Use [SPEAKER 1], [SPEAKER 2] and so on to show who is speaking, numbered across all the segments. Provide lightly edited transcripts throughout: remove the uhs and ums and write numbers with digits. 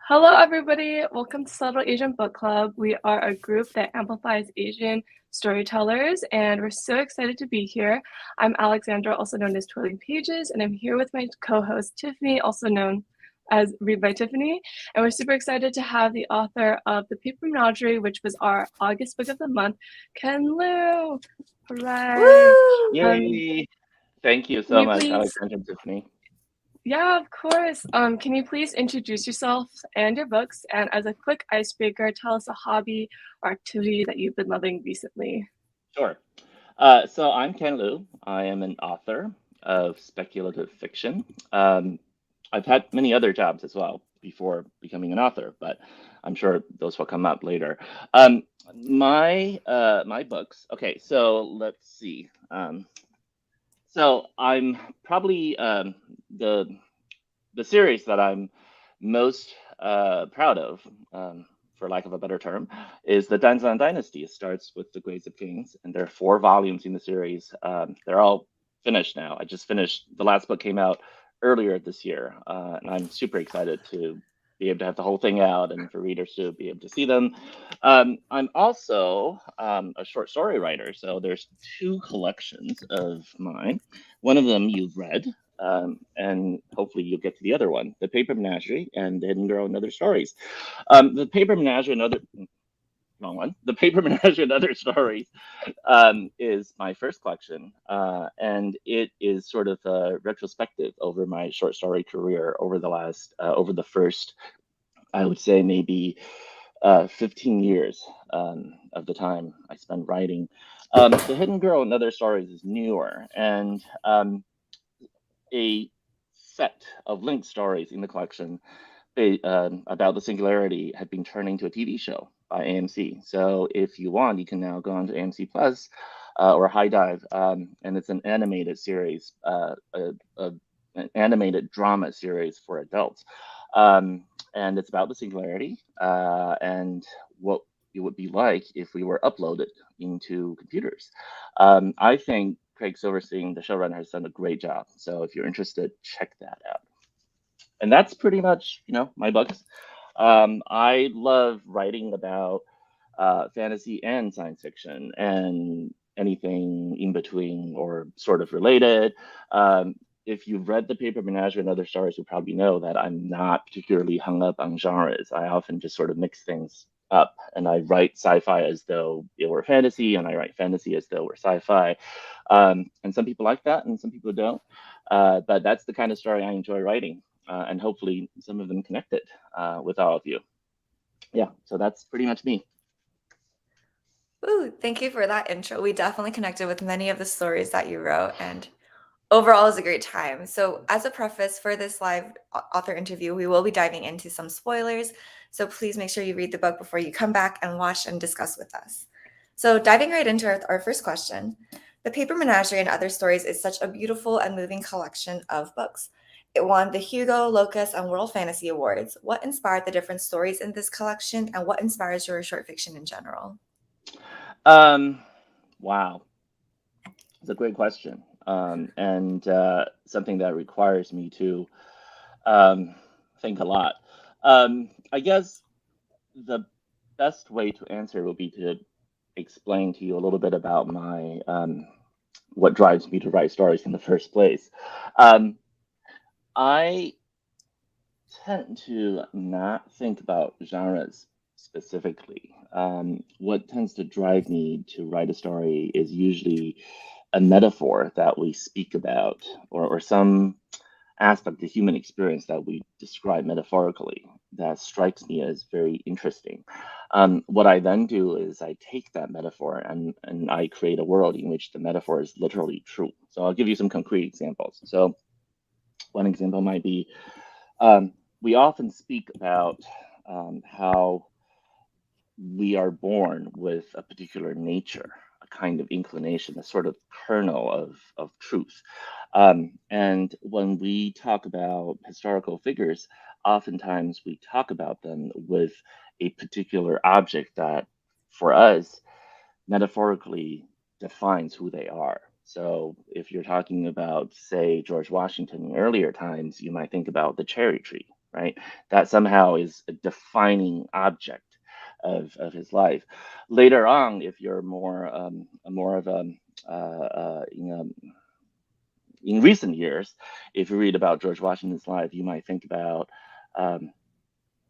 [SPEAKER 1] Hello, everybody. Welcome to Subtle Asian Book Club. We are a group that amplifies Asian storytellers, and we're so excited to be here. I'm Alexandra, also known as Twirling Pages, and I'm here with my co-host Tiffany, also known as Read by Tiffany. And we're super excited to have the author of The Paper Menagerie, which was our August book of the month, Ken Liu. Hooray!
[SPEAKER 2] Woo!
[SPEAKER 3] Yay! Thank you
[SPEAKER 1] Can
[SPEAKER 3] so
[SPEAKER 1] you
[SPEAKER 3] much,
[SPEAKER 1] please
[SPEAKER 3] Alexandra and Tiffany.
[SPEAKER 1] Yeah, of course. Can you please introduce yourself and your books? And as a quick icebreaker, tell us a hobby or activity that you've been loving recently.
[SPEAKER 3] Sure. So I'm Ken Liu. I am an author of speculative fiction. I've had many other jobs as well before becoming an author, but I'm sure those will come up later. My books. Okay, so let's see. So I'm probably the series that I'm most proud of, for lack of a better term, is the Danzan Dynasty. It starts with the Grades of Kings, and there are 4 volumes in the series. They're all finished now. I just finished, the last book came out earlier this year, and I'm super excited to be able to have the whole thing out and for readers to be able to see them. I'm also a short story writer, so there's 2 collections of mine. One of them you've read, and hopefully you'll get to the other one, The Paper Menagerie and The Hidden Girl and Other Stories. The Paper Menagerie and Other, wrong one. The Paper Menagerie and Other Stories is my first collection, and it is sort of a retrospective over my short story career over the first, I would say maybe 15 years of the time I spent writing. The Hidden Girl and Other Stories is newer, and a set of linked stories in the collection about the singularity had been turned into a TV show by AMC. So if you want, you can now go on to AMC Plus or High Dive, and it's an animated series, an animated drama series for adults. And it's about the singularity and what it would be like if we were uploaded into computers. I think Craig Silverstein, the showrunner, has done a great job. So if you're interested, check that out. And that's pretty much, my books. I love writing about fantasy and science fiction and anything in between or sort of related. If you've read The Paper Menagerie and Other Stories, you probably know that I'm not particularly hung up on genres. I often just sort of mix things up, and I write sci-fi as though it were fantasy, and I write fantasy as though it were sci-fi. And some people like that, and some people don't. But that's the kind of story I enjoy writing, and hopefully some of them connected with all of you. Yeah, so that's pretty much me.
[SPEAKER 2] Ooh, thank you for that intro. We definitely connected with many of the stories that you wrote, and overall, it was a great time. So, as a preface for this live author interview, we will be diving into some spoilers. So, please make sure you read the book before you come back and watch and discuss with us. So, diving right into our first question, The Paper Menagerie and Other Stories is such a beautiful and moving collection of books. It won the Hugo, Locus, and World Fantasy Awards. What inspired the different stories in this collection, and what inspires your short fiction in general?
[SPEAKER 3] Um, wow, it's a great question, and something that requires me to um, think a lot. I guess the best way to answer would be to explain to you a little bit about my what drives me to write stories in the first place. Um, I tend to not think about genres specifically. What tends to drive me to write a story is usually a metaphor that we speak about, or some aspect of human experience that we describe metaphorically that strikes me as very interesting. What I then do is I take that metaphor and I create a world in which the metaphor is literally true. So I'll give you some concrete examples. So one example might be we often speak about how we are born with a particular nature, a kind of inclination, a sort of kernel of truth. And when we talk about historical figures, oftentimes we talk about them with a particular object that, for us, metaphorically defines who they are. So if you're talking about, say, George Washington in earlier times, you might think about the cherry tree. right? That somehow is a defining object of his life. Later on, if you're more of a in recent years, if you read about George Washington's life, you might think about um,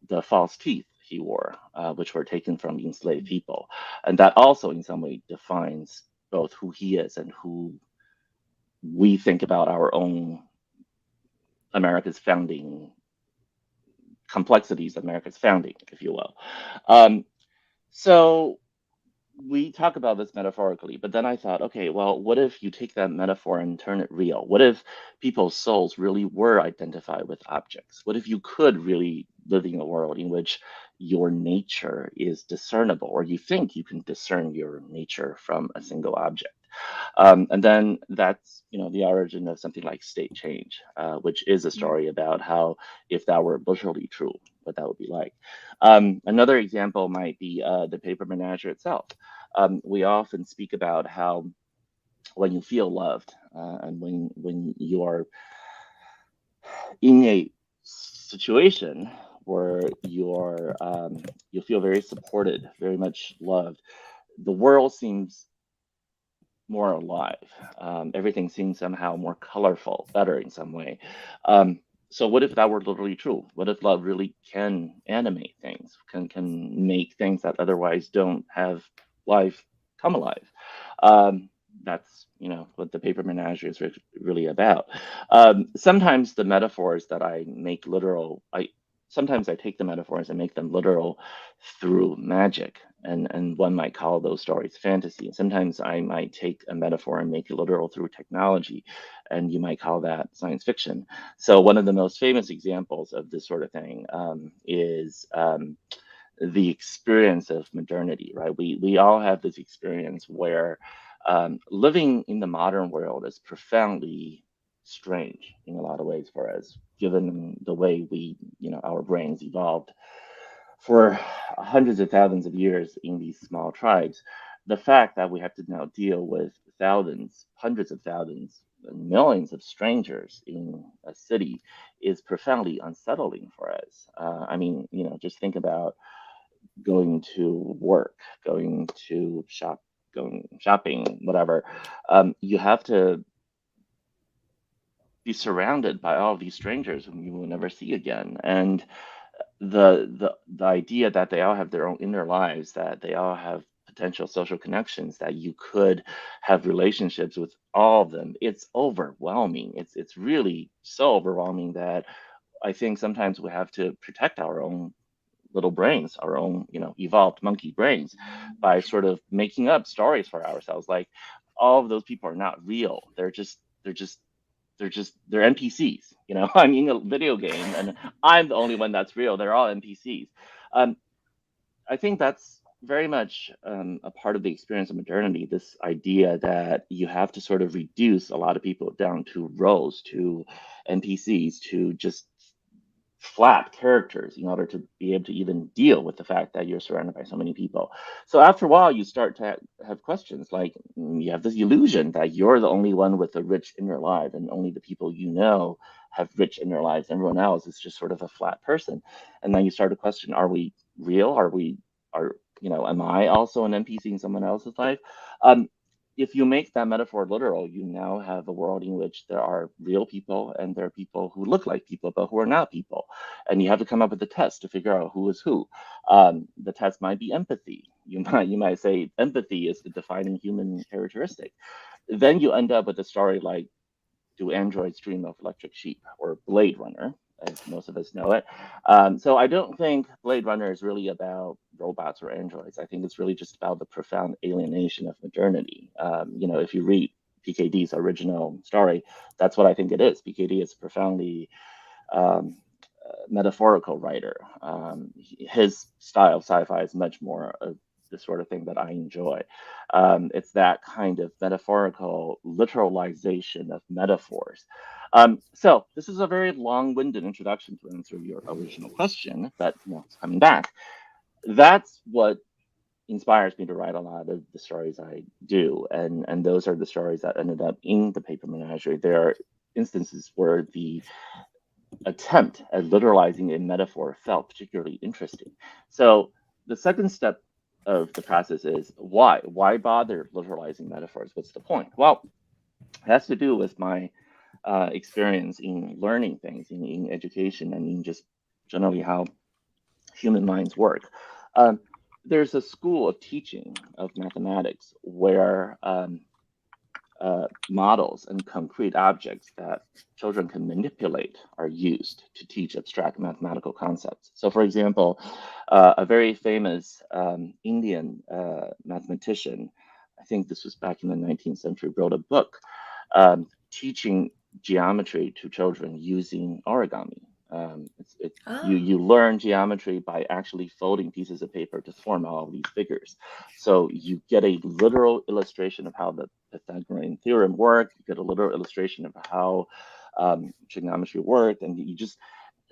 [SPEAKER 3] the false teeth he wore, which were taken from enslaved people. And that also, in some way, defines both who he is and who we think about our own America's founding complexities, America's founding, if you will. Um, so we talk about this metaphorically, but then I thought, okay, well, what if you take that metaphor and turn it real? What if people's souls really were identified with objects? What if you could really live in a world in which your nature is discernible, or you think you can discern your nature from a single object? And then that's, the origin of something like State Change, which is a story about how, if that were literally true, what that would be like. Another example might be the paper menagerie itself. We often speak about how when you feel loved, and when you are in a situation where you feel very supported, very much loved, the world seems more alive. Everything seems somehow more colorful, better in some way. So what if that were literally true? What if love really can animate things, can make things that otherwise don't have life come alive? That's what the paper menagerie is really about. Sometimes the metaphors that I make literal, sometimes I take the metaphors and make them literal through magic, and one might call those stories fantasy. And sometimes I might take a metaphor and make it literal through technology, and you might call that science fiction. So one of the most famous examples of this sort of thing is the experience of modernity, right? We all have this experience where living in the modern world is profoundly strange in a lot of ways for us, given the way our brains evolved for hundreds of thousands of years in these small tribes. The fact that we have to now deal with thousands, hundreds of thousands, and millions of strangers in a city is profoundly unsettling for us. I mean, just think about going to work, going to shop, going shopping, whatever. You have to be surrounded by all of these strangers whom you will never see again, and the idea that they all have their own inner lives, that they all have potential social connections, that you could have relationships with all of them, it's overwhelming. It's really so overwhelming that I think sometimes we have to protect our own little brains, our own, evolved monkey brains, by sort of making up stories for ourselves. Like, all of those people are not real. They're NPCs. I'm in a video game and I'm the only one that's real. They're all NPCs. Um, I think that's very much a part of the experience of modernity. This idea that you have to sort of reduce a lot of people down to roles, to NPCs, to just flat characters in order to be able to even deal with the fact that you're surrounded by so many people. So after a while, you start to have questions like, you have this illusion that you're the only one with a rich inner life, and only the people have rich inner lives. Everyone else is just sort of a flat person. And then you start to question, are we real? Am I also an NPC in someone else's life? If you make that metaphor literal, you now have a world in which there are real people and there are people who look like people but who are not people, and you have to come up with a test to figure out who is who. The test might be empathy. You might say empathy is the defining human characteristic. Then you end up with a story like, do androids dream of electric sheep, or Blade Runner, as most of us know it. So I don't think Blade Runner is really about robots or androids. I think it's really just about the profound alienation of modernity. If you read PKD's original story, that's what I think it is. PKD is profoundly metaphorical writer. His style of sci-fi is much more of the sort of thing that I enjoy. It's that kind of metaphorical literalization of metaphors. So this is a very long-winded introduction to answer your original question, but coming back, that's what inspires me to write a lot of the stories I do, and those are the stories that ended up in the paper menagerie. There are instances where the attempt at literalizing a metaphor felt particularly interesting. So the second step of the process is why? Why bother literalizing metaphors? What's the point? Well, it has to do with my experience in learning things, in education, and in just generally how human minds work. Um, there's a school of teaching of mathematics where models and concrete objects that children can manipulate are used to teach abstract mathematical concepts. So, for example, a very famous Indian mathematician, I think this was back in the 19th century, wrote a book teaching geometry to children using origami. You learn geometry by actually folding pieces of paper to form all of these figures. So you get a literal illustration of how the Pythagorean theorem worked. You get a literal illustration of how trigonometry worked, and you just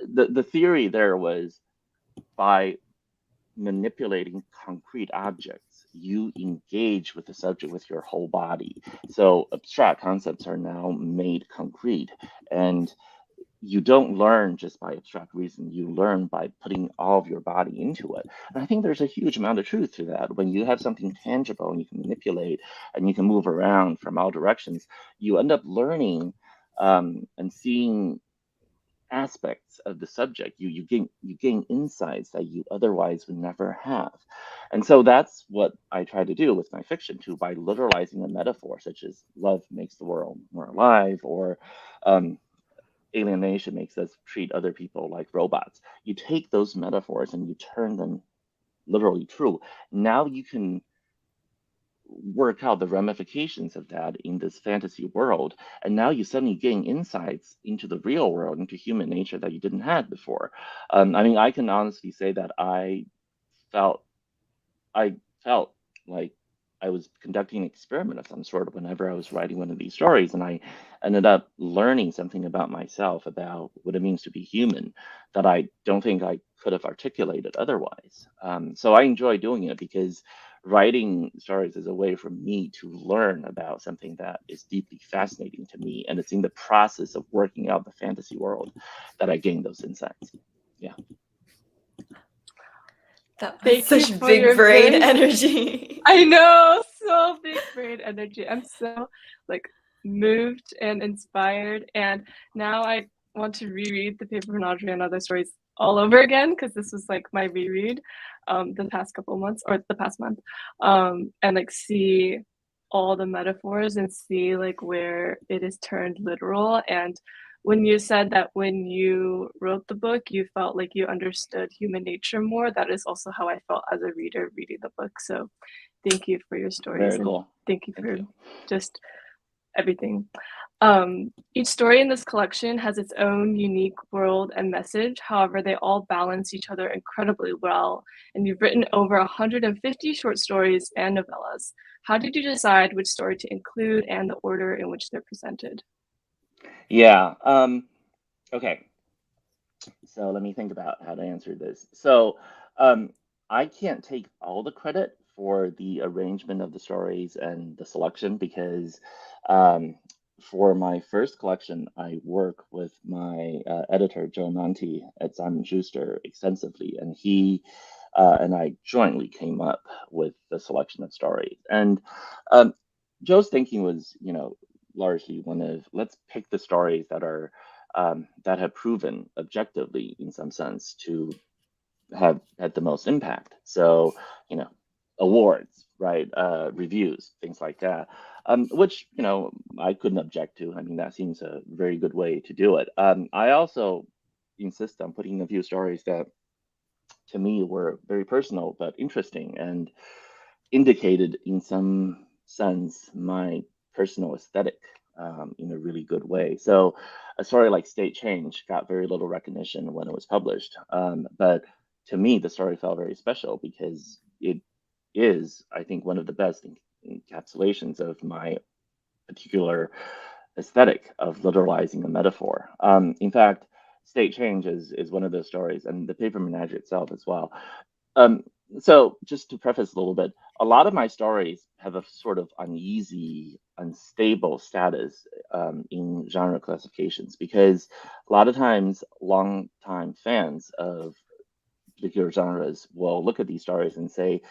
[SPEAKER 3] the theory there was by manipulating concrete objects, you engage with the subject with your whole body. So abstract concepts are now made concrete, and you don't learn just by abstract reason, you learn by putting all of your body into it. And I think there's a huge amount of truth to that. When you have something tangible and you can manipulate and you can move around from all directions, you end up learning and seeing aspects of the subject. You gain insights that you otherwise would never have. And so that's what I try to do with my fiction too, by literalizing a metaphor such as love makes the world more alive, or um, alienation makes us treat other people like robots. You take those metaphors and you turn them literally true. Now you can work out the ramifications of that in this fantasy world. And now you suddenly gain insights into the real world, into human nature that you didn't have before. I mean, I can honestly say that felt I felt like I was conducting an experiment of some sort whenever I was writing one of these stories, and I ended up learning something about myself, about what it means to be human, that I don't think I could have articulated otherwise. So I enjoy doing it because writing stories is a way for me to learn about something that is deeply fascinating to me, and it's in the process of working out the fantasy world that I gain those insights. Yeah.
[SPEAKER 2] That was
[SPEAKER 1] Thank you
[SPEAKER 2] such
[SPEAKER 1] for
[SPEAKER 2] big
[SPEAKER 1] your
[SPEAKER 2] brain
[SPEAKER 1] very
[SPEAKER 2] energy.
[SPEAKER 1] I know, so big brain energy. I'm so like moved and inspired, and now I want to reread the Paper Menagerie and other stories all over again because this was like my reread the past couple months or the past month, and like see all the metaphors and see like where it is turned literal. And when you said that when you wrote the book, you felt like you understood human nature more, that is also how I felt as a reader reading the book. So thank you for your stories
[SPEAKER 3] Very
[SPEAKER 1] and
[SPEAKER 3] cool.
[SPEAKER 1] thank you
[SPEAKER 3] Thank
[SPEAKER 1] for
[SPEAKER 3] you.
[SPEAKER 1] just everything. Each story in this collection has its own unique world and message. However, they all balance each other incredibly well. And you've written over 150 short stories and novellas. How did you decide which story to include and the order in which they're presented?
[SPEAKER 3] Yeah. Okay. So let me think about how to answer this. So um, I can't take all the credit for the arrangement of the stories and the selection because um, for my first collection, I work with my editor, Joe Nanti at Simon Schuster extensively, and he and I jointly came up with the selection of stories. And um, Joe's thinking was, largely one of let's pick the stories that have proven objectively, in some sense, to have had the most impact. So, you know, awards, right? Reviews, things like that. Which, I couldn't object to. I mean, that seems a very good way to do it. I also insist on putting a few stories that to me were very personal but interesting and indicated in some sense my personal aesthetic in a really good way. So a story like State Change got very little recognition when it was published. But to me, the story felt very special because it is, I think, one of the best encapsulations of my particular aesthetic of literalizing a metaphor. In fact, State Change is one of those stories, and the paper menagerie itself as well. Um, so just to preface a little bit, a lot of my stories have a sort of uneasy unstable status in genre classifications, because a lot of times long-time fans of particular genres will look at these stories and say,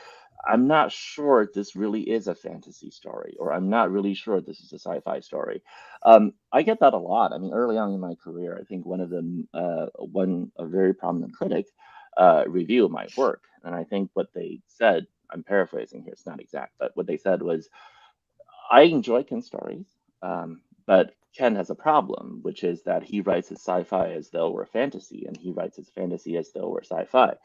[SPEAKER 3] I'm not sure this really is a fantasy story, or I'm not really sure this is a sci-fi story. I get that a lot. I mean, early on in my career, I think one of them, a very prominent critic, reviewed my work, and I think what they said, I'm paraphrasing here, it's not exact, but what they said was, I enjoy Ken's stories, but Ken has a problem, which is that he writes his sci-fi as though we're fantasy, and he writes his fantasy as though we're sci-fi.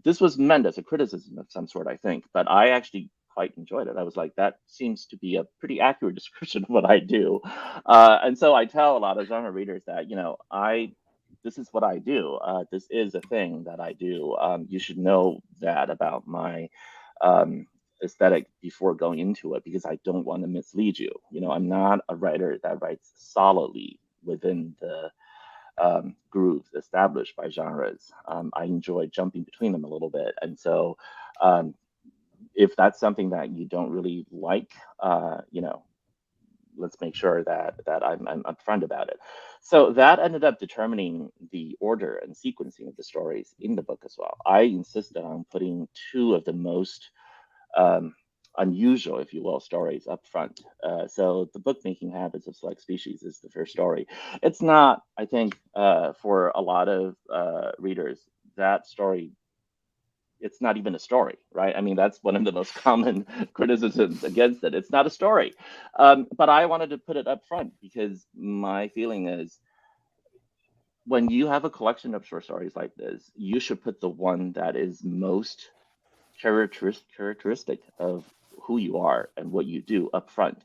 [SPEAKER 3] This was meant as a criticism of some sort, I think, but I actually quite enjoyed it. I was like, that seems to be a pretty accurate description of what I do. And so I tell a lot of genre readers that, this is what I do. This is a thing that I do. You should know that about my aesthetic before going into it, because I don't want to mislead you. I'm not a writer that writes solidly within the grooves established by genres. I enjoy jumping between them a little bit. And so if that's something that you don't really like, let's make sure that I'm upfront about it. So that ended up determining the order and sequencing of the stories in the book as well. I insisted on putting two of the most unusual, if you will, stories up front. So the bookmaking habits of select species is the first story. It's not, I think, for a lot of readers, that story, it's not even a story, right? I mean, that's one of the most common criticisms against it. It's not a story. But I wanted to put it up front because my feeling is, when you have a collection of short stories like this, you should put the one that is most characteristic of who you are and what you do up front.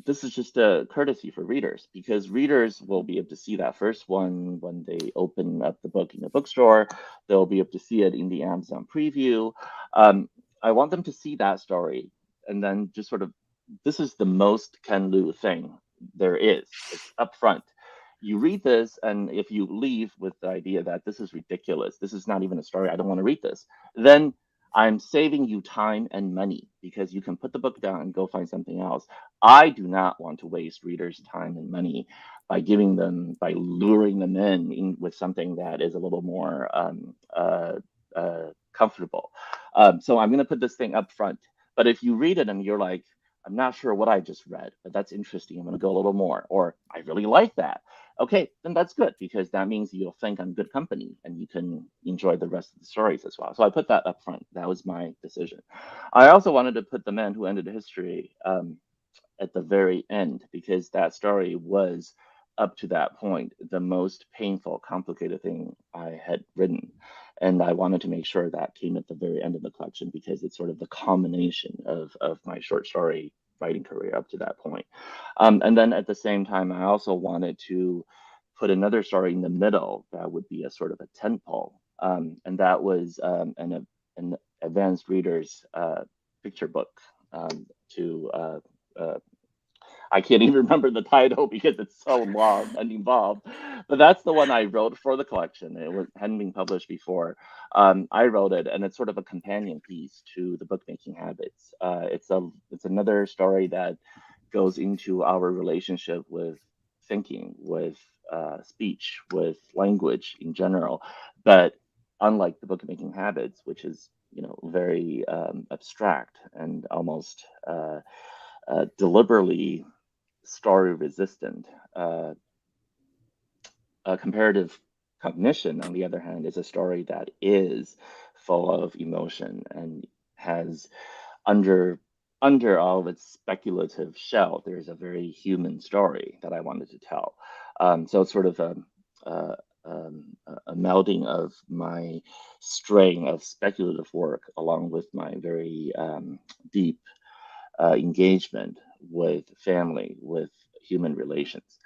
[SPEAKER 3] This is just a courtesy for readers, because readers will be able to see that first one when they open up the book in the bookstore. They'll be able to see it in the Amazon preview. I want them to see that story and then just sort of, this is the most Ken Liu thing there is. It's up front. You read this, and if you leave with the idea that this is ridiculous, this is not even a story, I don't want to read this, then I'm saving you time and money, because you can put the book down and go find something else. I do not want to waste readers' time and money by luring them in with something that is a little more comfortable. So I'm going to put this thing up front. But if you read it and you're like, I'm not sure what I just read, but that's interesting, I'm going to go a little more, or I really like that. Okay, then that's good, because that means you'll think I'm good company and you can enjoy the rest of the stories as well. So I put that up front. That was my decision. I also wanted to put The Man Who Ended History at the very end, because that story was, up to that point, the most painful, complicated thing I had written. And I wanted to make sure that came at the very end of the collection, because it's sort of the culmination of my short story writing career up to that point. And then at the same time, I also wanted to put another story in the middle that would be a sort of a tentpole. And that was an advanced reader's picture book to I can't even remember the title because it's so long and involved. But that's the one I wrote for the collection. Hadn't been published before. I wrote it, and it's sort of a companion piece to the bookmaking habits. It's another story that goes into our relationship with thinking, with speech, with language in general. But unlike the bookmaking habits, which is very abstract and almost deliberately story resistant. Comparative cognition, on the other hand, is a story that is full of emotion and has under all of its speculative shell, there's a very human story that I wanted to tell. So it's sort of a melding of my strain of speculative work along with my very deep engagement with family, with human relations.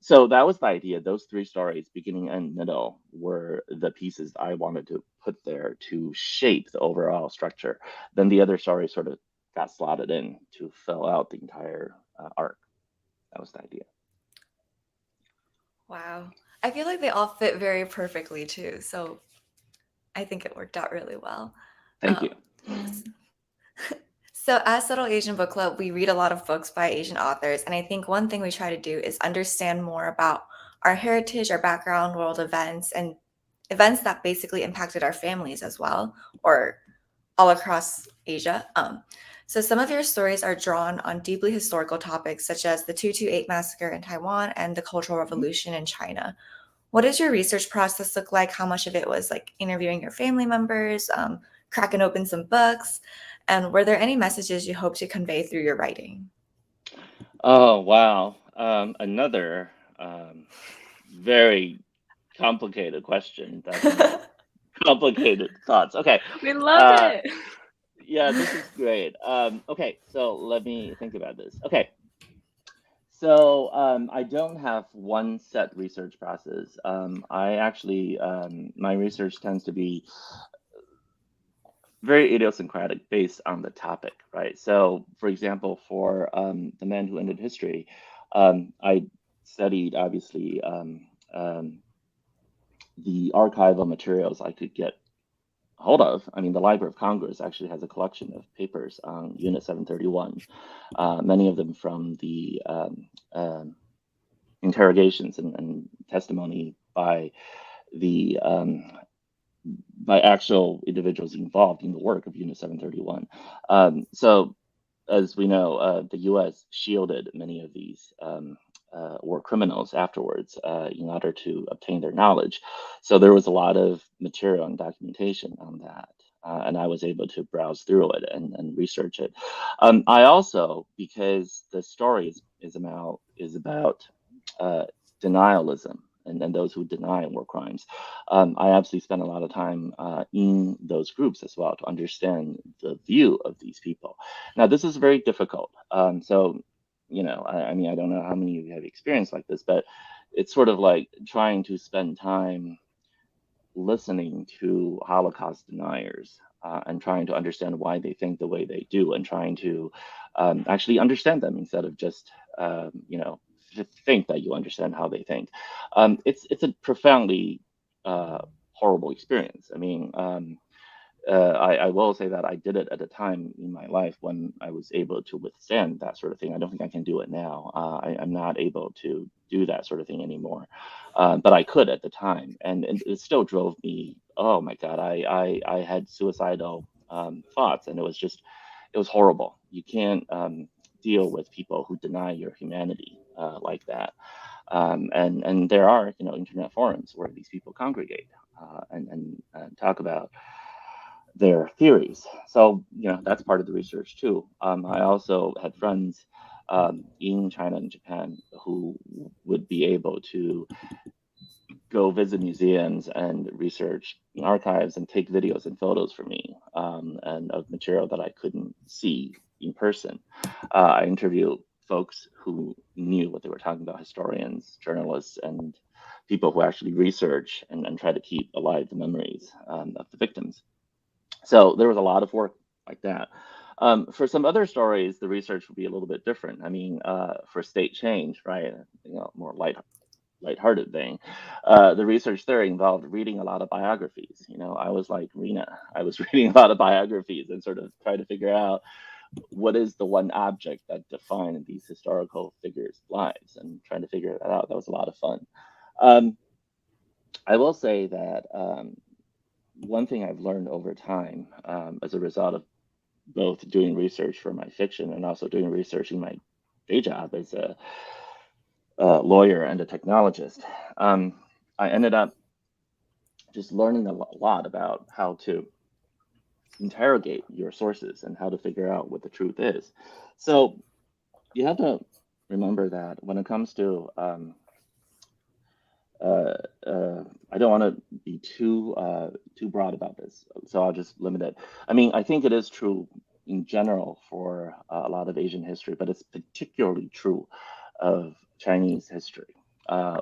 [SPEAKER 3] So that was the idea. Those three stories, beginning and middle, were the pieces I wanted to put there to shape the overall structure. Then the other stories sort of got slotted in to fill out the entire arc. That was the idea.
[SPEAKER 2] Wow. I feel like they all fit very perfectly too. So I think it worked out really well.
[SPEAKER 3] Thank you.
[SPEAKER 2] So, as Subtle Asian Book Club, we read a lot of books by Asian authors. And I think one thing we try to do is understand more about our heritage, our background, world events, and events that basically impacted our families as well, or all across Asia. So, some of your stories are drawn on deeply historical topics such as the 228 massacre in Taiwan and the Cultural Revolution in China. What does your research process look like? How much of it was like interviewing your family members, cracking open some books? And were there any messages you hope to convey through your writing?
[SPEAKER 3] Oh, wow. Another very complicated question. Definitely complicated thoughts. Okay.
[SPEAKER 1] We love
[SPEAKER 3] Uh,
[SPEAKER 1] it.
[SPEAKER 3] yeah, this is great. Okay, so let me think about this. Okay, so I don't have one set research process. I actually, my research tends to be very idiosyncratic based on the topic, right? So, for example, for The Man Who Ended History, I studied obviously the archival materials I could get hold of. I mean, the Library of Congress actually has a collection of papers on Unit 731, many of them from the interrogations and testimony the by actual individuals involved in the work of Unit 731. So, as we know, the U.S. shielded many of these war criminals afterwards in order to obtain their knowledge. So there was a lot of material and documentation on that. And I was able to browse through it and research it. I also, because the story is about denialism and those who deny war crimes. I absolutely spent a lot of time in those groups as well to understand the view of these people. Now, this is very difficult. So, I mean, I don't know how many of you have experience like this, but it's sort of like trying to spend time listening to Holocaust deniers and trying to understand why they think the way they do and trying to actually understand them instead of just, think that you understand how they think. It's a profoundly horrible experience. I mean, I will say that I did it at a time in my life when I was able to withstand that sort of thing. I don't think I can do it now. I'm not able to do that sort of thing anymore, but I could at the time, and it still drove me. Oh my God, I had suicidal thoughts, and it was horrible. You can't deal with people who deny your humanity like that. And there are internet forums where these people congregate and talk about their theories. So, that's part of the research too. I also had friends in China and Japan who would be able to go visit museums and research in archives and take videos and photos for me and of material that I couldn't see in person. I interviewed folks who knew what they were talking about, historians, journalists, and people who actually research and try to keep alive the memories of the victims. So there was a lot of work like that. For some other stories, the research would be a little bit different. I mean, for state change, right? More lighthearted thing. The research there involved reading a lot of biographies. I was like Rena. I was reading a lot of biographies and sort of trying to figure out what is the one object that defined these historical figures' lives and trying to figure that out. That was a lot of fun. Um, I will say that one thing I've learned over time as a result of both doing research for my fiction and also doing research in my day job as a lawyer and a technologist, I ended up just learning a lot about how to interrogate your sources and how to figure out what the truth is. So you have to remember that when it comes to I don't want to be too broad about this, so I'll just limit it. I mean, I think it is true in general for a lot of Asian history, but it's particularly true of Chinese history,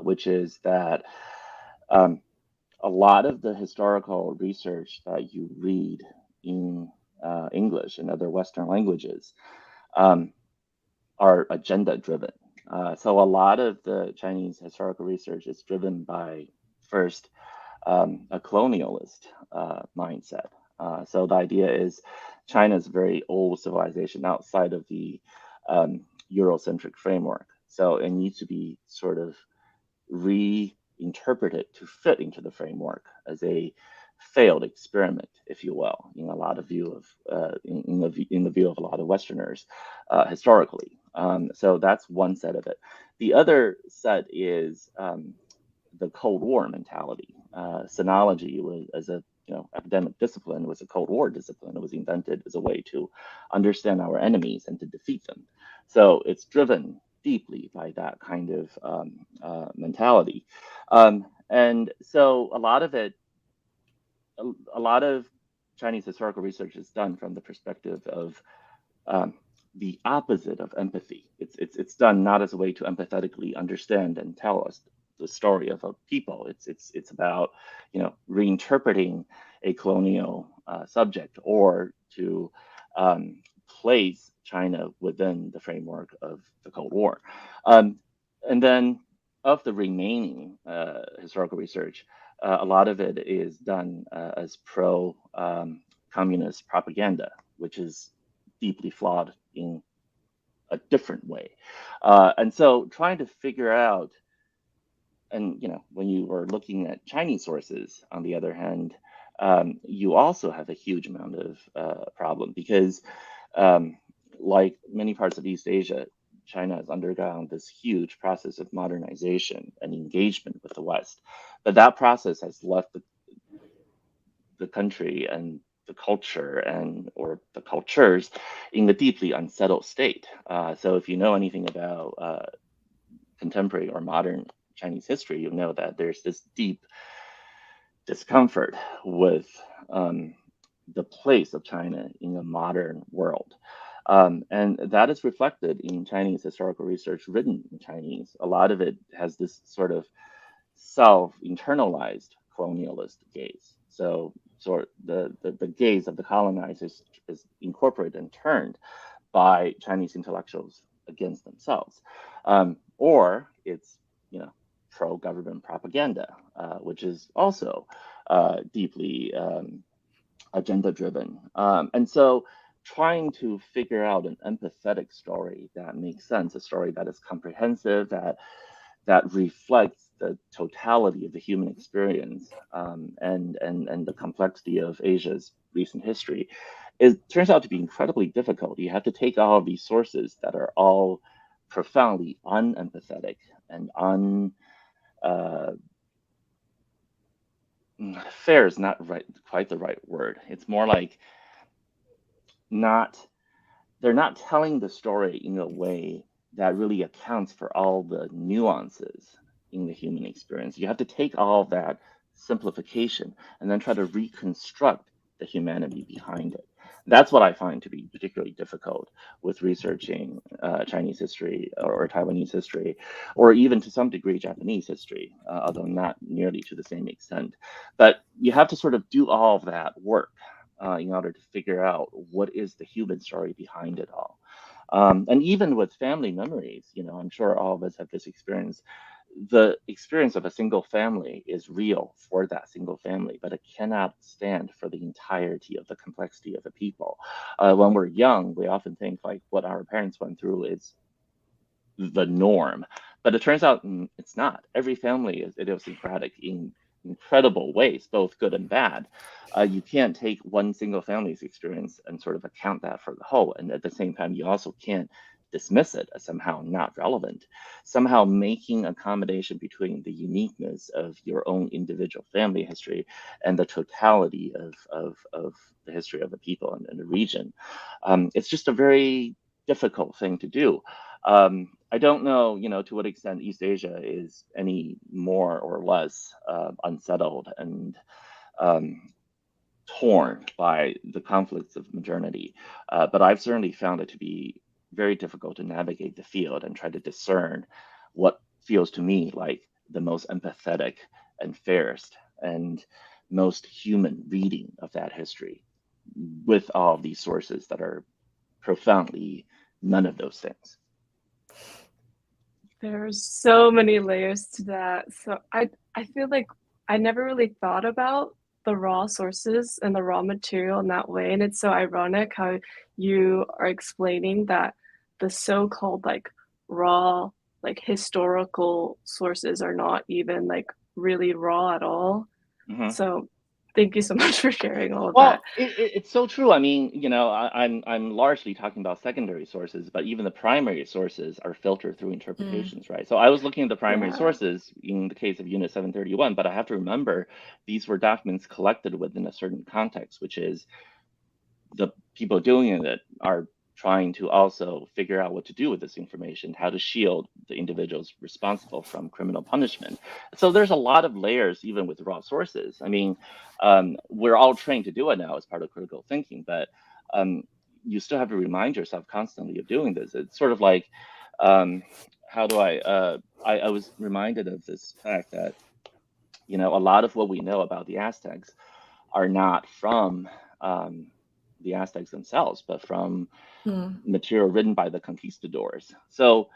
[SPEAKER 3] which is that um, a lot of the historical research that you read in English and other Western languages um, are agenda driven. So a lot of the Chinese historical research is driven by first a colonialist mindset. So the idea is China is a very old civilization outside of the Eurocentric framework. So it needs to be sort of reinterpreted to fit into the framework as a failed experiment, if you will, in a lot of view of in the view of a lot of Westerners historically. So that's one set of it. The other set is the Cold War mentality. Sinology was, as a academic discipline, was a Cold War discipline. It was invented as a way to understand our enemies and to defeat them. So it's driven deeply by that kind of mentality. And so a lot of it, a lot of Chinese historical research is done from the perspective of um, the opposite of empathy. It's done not as a way to empathetically understand and tell us the story of a people. It's about reinterpreting a colonial subject, or to place China within the framework of the Cold War. And then of the remaining historical research, a lot of it is done as pro communist propaganda, which is deeply flawed in a different way. And so trying to figure out, and when you are looking at Chinese sources, on the other hand, you also have a huge amount of problem, because like many parts of East Asia, China has undergone this huge process of modernization and engagement with the West. But that process has left the country and the culture or the cultures in a deeply unsettled state. So if you know anything about contemporary or modern Chinese history, you know that there's this deep discomfort with the place of China in a modern world. And that is reflected in Chinese historical research written in Chinese. A lot of it has this sort of self-internalized colonialist gaze. So the gaze of the colonizers is incorporated and turned by Chinese intellectuals against themselves. Or it's, pro-government propaganda, which is also deeply agenda-driven. And so trying to figure out an empathetic story that makes sense, a story that is comprehensive, that reflects the totality of the human experience, and the complexity of Asia's recent history, it turns out to be incredibly difficult. You have to take all of these sources that are all profoundly unempathetic and fair is not quite the right word. It's more like they're not telling the story in a way that really accounts for all the nuances in the human experience. You have to take all of that simplification and then try to reconstruct the humanity behind it. That's what I find to be particularly difficult with researching Chinese history or Taiwanese history, or even to some degree Japanese history, although not nearly to the same extent. But you have to sort of do all of that work in order to figure out what is the human story behind it all. And even with family memories, I'm sure all of us have this experience. The experience of a single family is real for that single family, but it cannot stand for the entirety of the complexity of a people. When we're young, we often think like what our parents went through is the norm, but it turns out it's not. Every family is idiosyncratic in incredible ways, both good and bad. You can't take one single family's experience and sort of account that for the whole, and at the same time, you also can't dismiss it as somehow not relevant. Somehow making accommodation between the uniqueness of your own individual family history and the totality of the history of the people and the region. It's just a very difficult thing to do. I don't know, to what extent East Asia is any more or less unsettled and torn by the conflicts of modernity, but I've certainly found it to be very difficult to navigate the field and try to discern what feels to me like the most empathetic and fairest and most human reading of that history, with all of these sources that are profoundly none of those things.
[SPEAKER 1] There's so many layers to that. So I feel like I never really thought about the raw sources and the raw material in that way. And it's so ironic how you are explaining that the so-called like raw, like historical sources are not even like really raw at all.
[SPEAKER 3] Mhm.
[SPEAKER 1] So thank you so much for sharing all of that.
[SPEAKER 3] Well, it's so true. I mean, I'm largely talking about secondary sources, but even the primary sources are filtered through interpretations, right? So I was looking at the primary
[SPEAKER 1] Yeah.
[SPEAKER 3] sources in the case of Unit 731, but I have to remember these were documents collected within a certain context, which is the people doing it are trying to also figure out what to do with this information, how to shield the individuals responsible from criminal punishment. So there's a lot of layers, even with raw sources. I mean, we're all trained to do it now as part of critical thinking, but you still have to remind yourself constantly of doing this. It's sort of like, how do I was reminded of this fact that, a lot of what we know about the Aztecs are not from the Aztecs themselves, but from
[SPEAKER 2] Mm.
[SPEAKER 3] material written by the conquistadors. So,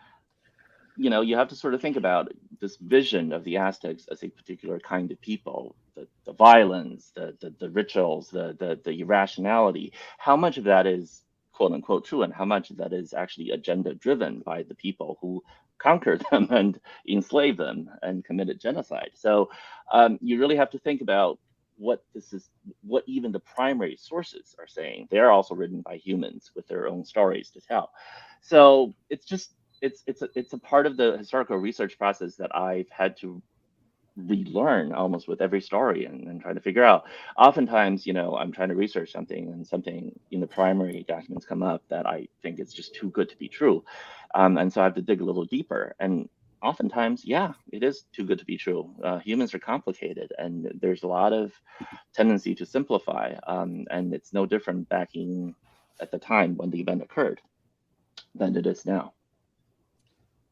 [SPEAKER 3] you have to sort of think about this vision of the Aztecs as a particular kind of people, the violence, the rituals, the irrationality. How much of that is quote unquote true, and how much of that is actually agenda driven by the people who conquered them and enslaved them and committed genocide? So you really have to think about what even the primary sources are saying. They're also written by humans with their own stories to tell. So it's a part of the historical research process that I've had to relearn almost with every story, and trying to figure out. Oftentimes, I'm trying to research something, and something in the primary documents come up that I think is just too good to be true. And so I have to dig a little deeper. And oftentimes, yeah, it is too good to be true. Humans are complicated, and there's a lot of tendency to simplify. And it's no different back in at the time when the event occurred than it is now.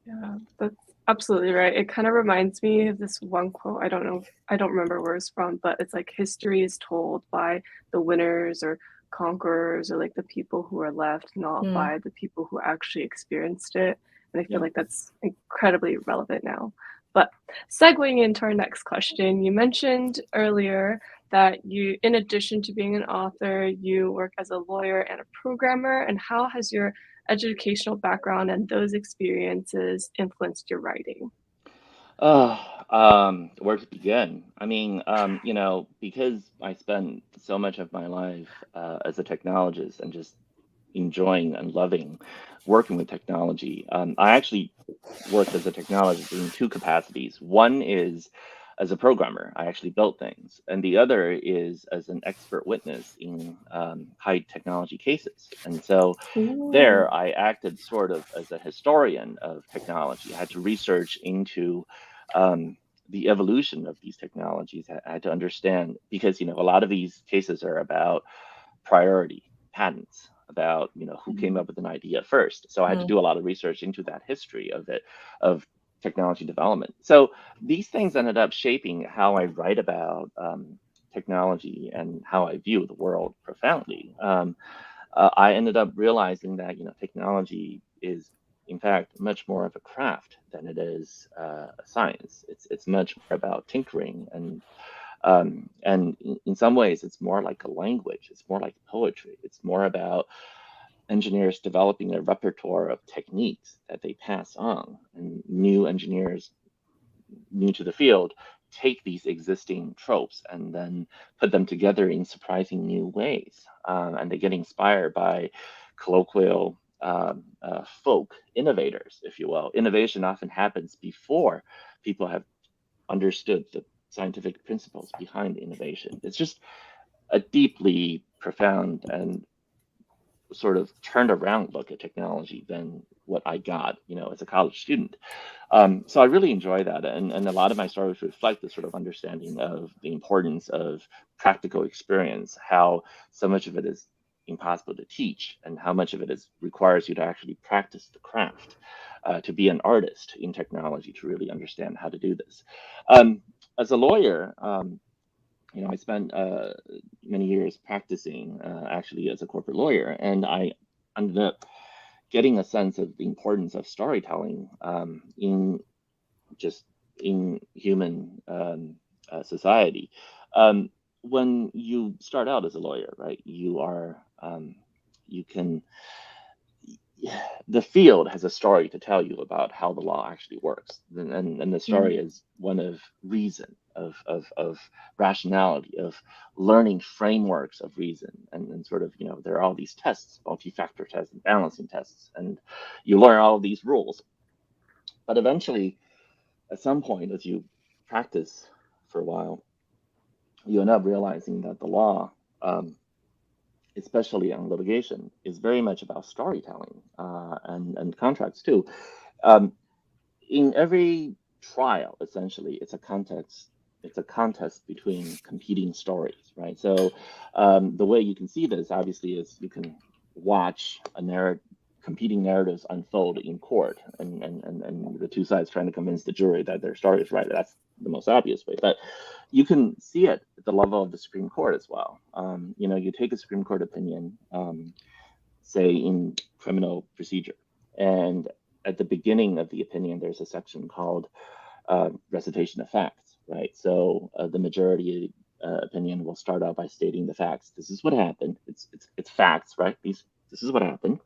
[SPEAKER 1] Yeah, that's absolutely right. It kind of reminds me of this one quote. I don't remember where it's from, but it's like history is told by the winners or conquerors or like the people who are left, not
[SPEAKER 2] Mm.
[SPEAKER 1] by the people who actually experienced it. And I feel
[SPEAKER 3] Yeah.
[SPEAKER 1] like that's incredibly relevant now. But segueing into our next question, you mentioned earlier that you, in addition to being an author, you work as a lawyer and a programmer. And how has your educational background and those experiences influenced your writing?
[SPEAKER 3] Where to begin? I mean, because I spent so much of my life as a technologist and just enjoying and loving working with technology. I actually worked as a technologist in two capacities. One is as a programmer, I actually built things, and the other is as an expert witness in high technology cases. And so
[SPEAKER 1] Ooh.
[SPEAKER 3] there, I acted sort of as a historian of technology. I had to research into the evolution of these technologies. I had to understand, because a lot of these cases are about priority patents, about who came up with an idea first. So I had to
[SPEAKER 2] Mm.
[SPEAKER 3] do a lot of research into that history of technology development. So these things ended up shaping how I write about technology and how I view the world profoundly. I ended up realizing that technology is in fact much more of a craft than it is a science. It's much more about tinkering, and in some ways it's more like a language. It's more like poetry. It's more about engineers developing a repertoire of techniques that they pass on, and new engineers new to the field take these existing tropes and then put them together in surprising new ways. And they get inspired by colloquial folk innovators, if you will. Innovation often happens before people have understood the scientific principles behind the innovation. It's just a deeply profound and sort of turned around look at technology than what I got, as a college student. So I really enjoy that, and a lot of my stories reflect this sort of understanding of the importance of practical experience, how so much of it is impossible to teach, and how much of it requires you to actually practice the craft, to be an artist in technology, to really understand how to do this. As a lawyer, I spent many years practicing actually as a corporate lawyer, and I ended up getting a sense of the importance of storytelling in human society. when you start out as a lawyer, right, you are you can the field has a story to tell you about how the law actually works, and the story
[SPEAKER 1] Mm.
[SPEAKER 3] is one of reason, of rationality, of learning frameworks of reason, and sort of, there are all these tests, multi-factor tests and balancing tests, and you learn all of these rules. But eventually, at some point, as you practice for a while, you end up realizing that the law, especially on litigation, is very much about storytelling, and contracts too. Um, in every trial, essentially, it's a contest between competing stories, right? So the way you can see this, obviously, is you can watch competing narratives unfold in court, and the two sides trying to convince the jury that their story is right. That's the most obvious way. But you can see it at the level of the Supreme Court as well. You take a Supreme Court opinion, say in criminal procedure, and at the beginning of the opinion, there's a section called recitation of facts, right? So the majority opinion will start out by stating the facts. This is what happened. It's facts, right? This is what happened.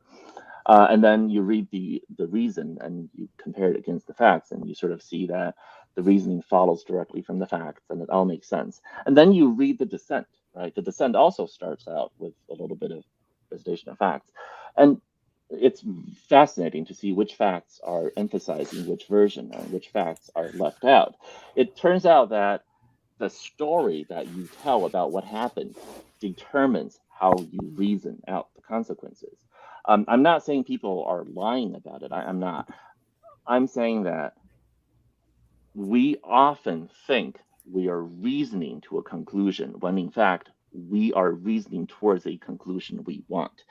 [SPEAKER 3] And then you read the reason and you compare it against the facts, and you sort of see that the reasoning follows directly from the facts, and it all makes sense. And then you read the dissent, right? The dissent also starts out with a little bit of recitation of facts, and it's fascinating to see which facts are emphasizing which version and which facts are left out. It turns out that the story that you tell about what happened determines how you reason out the consequences. I'm not saying people are lying about it. I'm not. I'm saying that we often think we are reasoning to a conclusion when in fact we are reasoning towards a conclusion we want.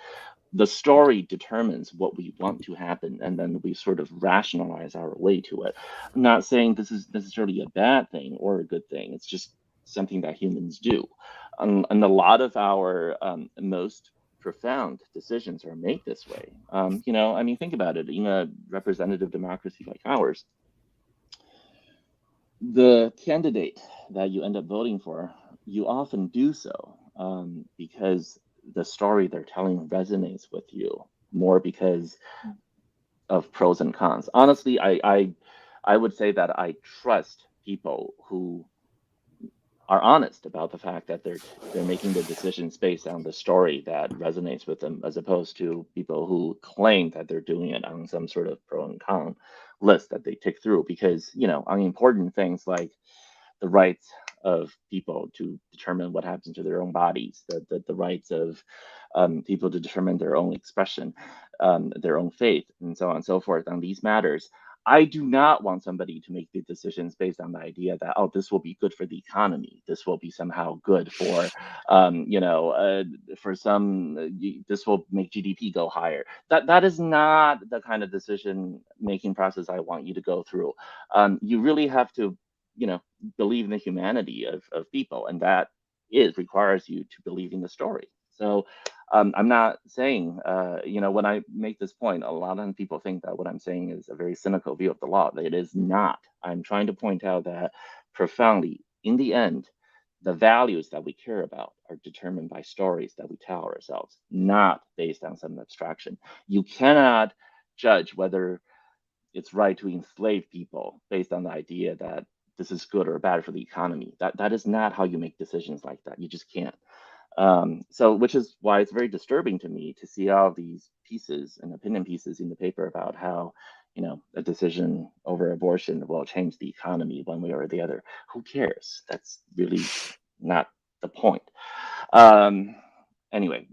[SPEAKER 3] The story determines what we want to happen, and then we sort of rationalize our way to it. I'm not saying this is necessarily a bad thing or a good thing. It's just something that humans do. And a lot of our most profound decisions are made this way. I mean, think about it. In a representative democracy like ours, the candidate that you end up voting for, you often do so because the story they're telling resonates with you more because of pros and cons. Honestly, I would say that I trust people who are honest about the fact that they're making the decisions based on the story that resonates with them, as opposed to people who claim that they're doing it on some sort of pro and con list that they tick through. Because on important things like the rights of people to determine what happens to their own bodies, the rights of people to determine their own expression, their own faith, and so on and so forth on these matters. I do not want somebody to make the decisions based on the idea that, oh, this will be good for the economy. This will be somehow good for some, this will make GDP go higher. That is not the kind of decision making process I want you to go through. You really have to, believe in the humanity of people, and that requires you to believe in the story. So I'm not saying, when I make this point, a lot of people think that what I'm saying is a very cynical view of the law. It is not. I'm trying to point out that profoundly, in the end, the values that we care about are determined by stories that we tell ourselves, not based on some abstraction. You cannot judge whether it's right to enslave people based on the idea that this is good or bad for the economy. That is not how you make decisions like that. You just can't. So, which is why it's very disturbing to me to see all of these pieces and opinion pieces in the paper about how, a decision over abortion will change the economy one way or the other. Who cares? That's really not the point. Anyway,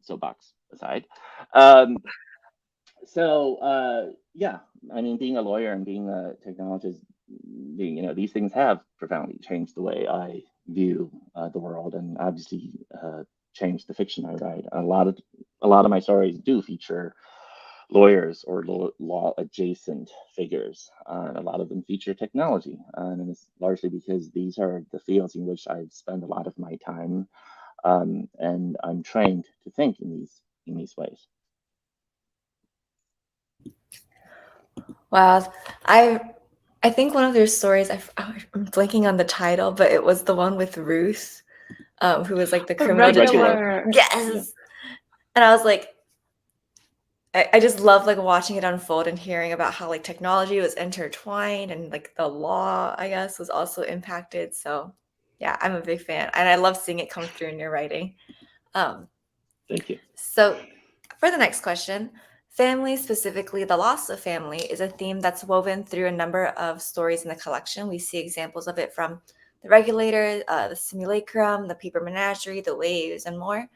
[SPEAKER 3] soapbox aside. Um, yeah, I mean, being a lawyer and being a technologist, these things have profoundly changed the way I view the world, and obviously changed the fiction I write. A lot of my stories do feature lawyers or law adjacent figures. A lot of them feature technology, and it's largely because these are the fields in which I've spent a lot of my time, and I'm trained to think in these ways.
[SPEAKER 2] Wow. I think one of their stories, I'm blanking on the title, but it was the one with Ruth. who was like the
[SPEAKER 1] A
[SPEAKER 2] criminal detective.
[SPEAKER 1] regular.
[SPEAKER 2] Yes.
[SPEAKER 3] Yeah.
[SPEAKER 2] And I was like, I just love like watching it unfold and hearing about how like technology was intertwined and like the law, I guess, was also impacted. So yeah, I'm a big fan, and I love seeing it come through in your writing. Um,
[SPEAKER 3] Thank you.
[SPEAKER 2] so for the next question, family, specifically the loss of family, is a theme that's woven through a number of stories in the collection. We see examples of it from the Regulator, the Simulacrum, the Paper Menagerie, the Waves, and more.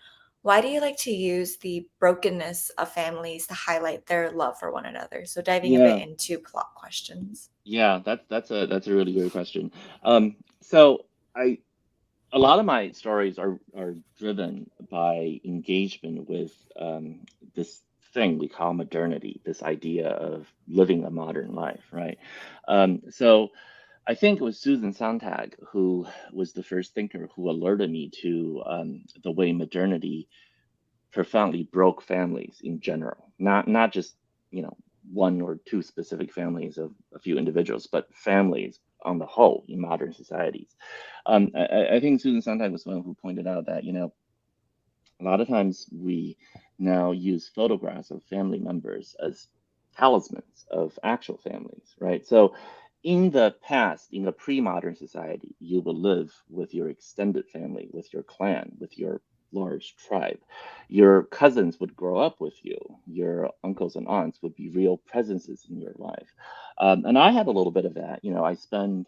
[SPEAKER 2] Why do you like to use the brokenness of families to highlight their love for one another? So diving a bit
[SPEAKER 3] Yeah.
[SPEAKER 2] into plot questions.
[SPEAKER 3] Yeah, that's a really great question. So a lot of my stories are driven by engagement with this thing we call modernity, this idea of living a modern life, right? So I think it was Susan Sontag who was the first thinker who alerted me to the way modernity profoundly broke families in general, not just one or two specific families of a few individuals, but families on the whole in modern societies. I think Susan Sontag was one who pointed out that a lot of times we now use photographs of family members as talismans of actual families, right? So in the past, in a pre-modern society, you would live with your extended family, with your clan, with your large tribe. Your cousins would grow up with you. Your uncles and aunts would be real presences in your life. And I had a little bit of that. I spent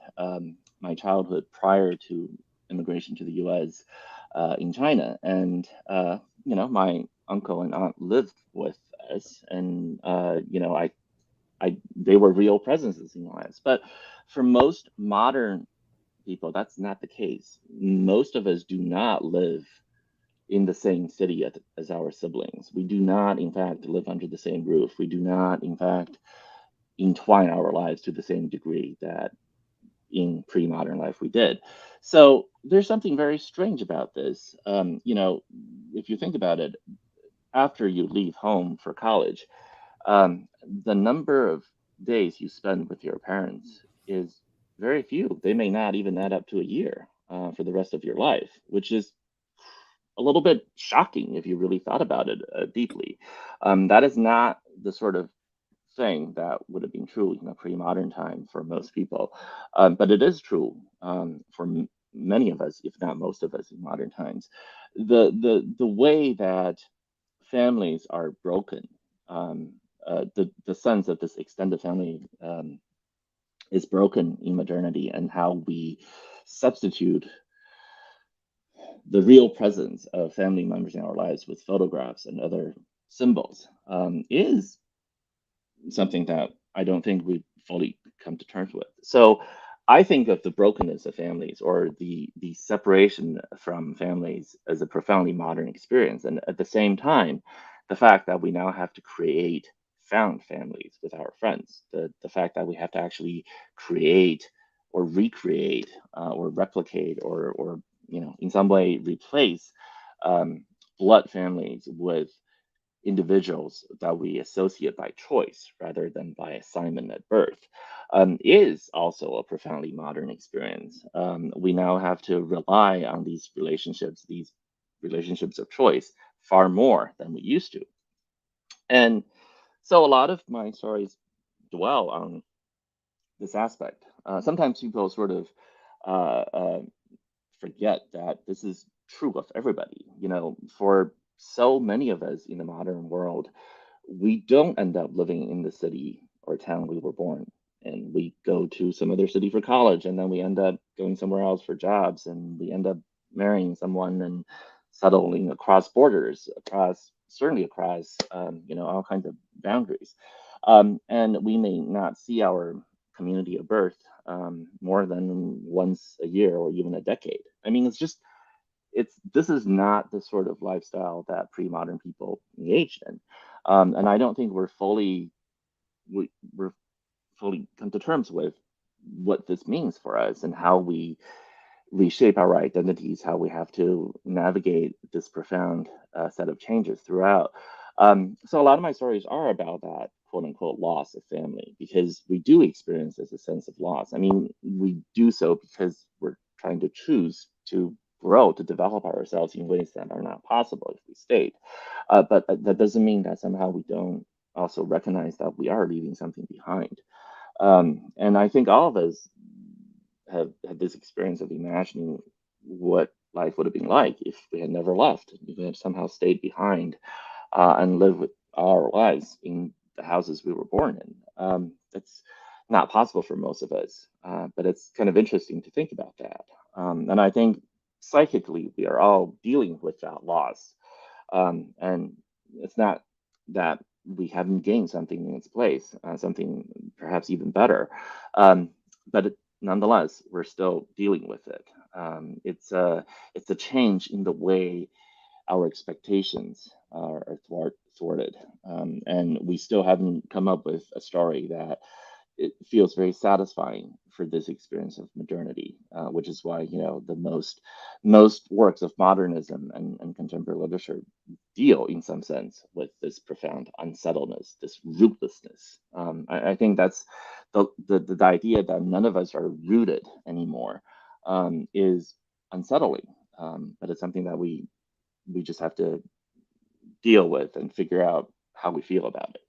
[SPEAKER 3] my childhood prior to immigration to the US in China. And, my uncle and aunt lived with us. And, they were real presences in lives. But for most modern people, that's not the case. Most of us do not live in the same city as our siblings. We do not, in fact, live under the same roof. We do not, in fact, entwine our lives to the same degree that in pre-modern life we did. So there's something very strange about this. If you think about it, after you leave home for college, the number of days you spend with your parents is very few. They may not even add up to a year for the rest of your life, which is a little bit shocking if you really thought about it deeply. That is not the sort of thing that would have been true in a pre-modern time for most people, but it is true for many of us, if not most of us, in modern times. The way that families are broken, the sense of this extended family is broken in modernity, and how we substitute the real presence of family members in our lives with photographs and other symbols is something that I don't think we've fully come to terms with. So I think of the brokenness of families, or the separation from families, as a profoundly modern experience. And at the same time, the fact that we now have to create found families with our friends, the fact that we have to actually create or recreate or replicate or in some way replace blood families with individuals that we associate by choice rather than by assignment at birth, is also a profoundly modern experience. We now have to rely on these relationships of choice, far more than we used to. And so a lot of my stories dwell on this aspect. Sometimes people sort of uh, uh, forget that this is true of everybody. For so many of us in the modern world, we don't end up living in the city or town we were born in. We go to some other city for college, and then we end up going somewhere else for jobs, and we end up marrying someone and settling across borders, certainly across all kinds of boundaries. And we may not see our community of birth more than once a year or even a decade. I mean, this is not the sort of lifestyle that pre-modern people engaged in, and I don't think we're fully come to terms with what this means for us, and how we reshape our identities, how we have to navigate this profound set of changes throughout. So a lot of my stories are about that quote unquote loss of family, because we do experience this a sense of loss. I mean, we do so because we're trying to choose to grow, to develop ourselves in ways that are not possible if we stayed. But that doesn't mean that somehow we don't also recognize that we are leaving something behind. And I think all of us have had this experience of imagining what life would have been like if we had never left, if we had somehow stayed behind and lived with our lives in the houses we were born in. It's not possible for most of us, but it's kind of interesting to think about that. And I think psychically, we are all dealing with that loss. And it's not that we haven't gained something in its place, something perhaps even better. But nonetheless, we're still dealing with it. It's a change in the way our expectations are thwarted. And we still haven't come up with a story that it feels very satisfying for this experience of modernity, which is why the most works of modernism and contemporary literature deal in some sense with this profound unsettledness, this rootlessness. I think that's the idea that none of us are rooted anymore is unsettling, but it's something that we just have to deal with and figure out how we feel about it.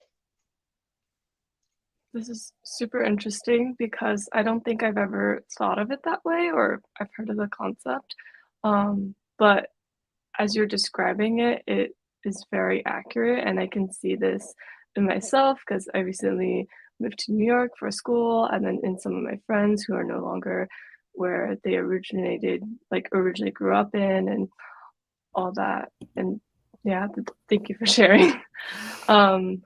[SPEAKER 1] This is super interesting because I don't think I've ever thought of it that way, or I've heard of the concept. But as you're describing it, it is very accurate, and I can see this in myself because I recently moved to New York for school, and then in some of my friends who are no longer where they originated, like originally grew up in, and all that. And yeah, thank you for sharing. Um,